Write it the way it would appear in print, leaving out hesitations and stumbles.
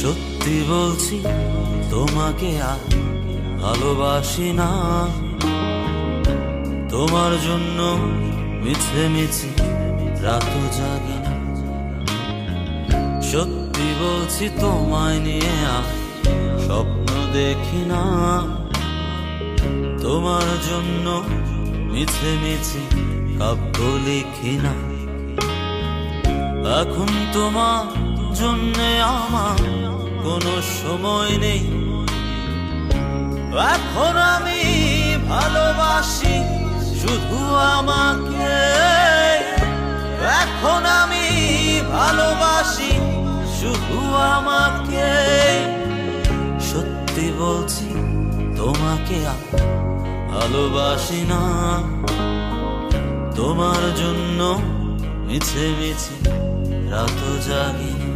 সত্যি বলছি তোমাকে আর ভালোবাসি না। তোমার জন্য মিছে মিছে রাত জাগি না। সত্যি বলছি তোমায় নিয়ে আর স্বপ্ন দেখি না। তোমার জন্য মিছে মিছে কাব্য লিখি না। এখন তোমার জন্যে আমার কোনো সময় নেই। এখন আমি ভালোবাসি শুধু আমাকে। এখন আমি ভালোবাসি শুধু আমাকে। সত্যি বলছি তোমাকে আর ভালোবাসি না। তোমার জন্য মিছে মিছে রাত জাগি না।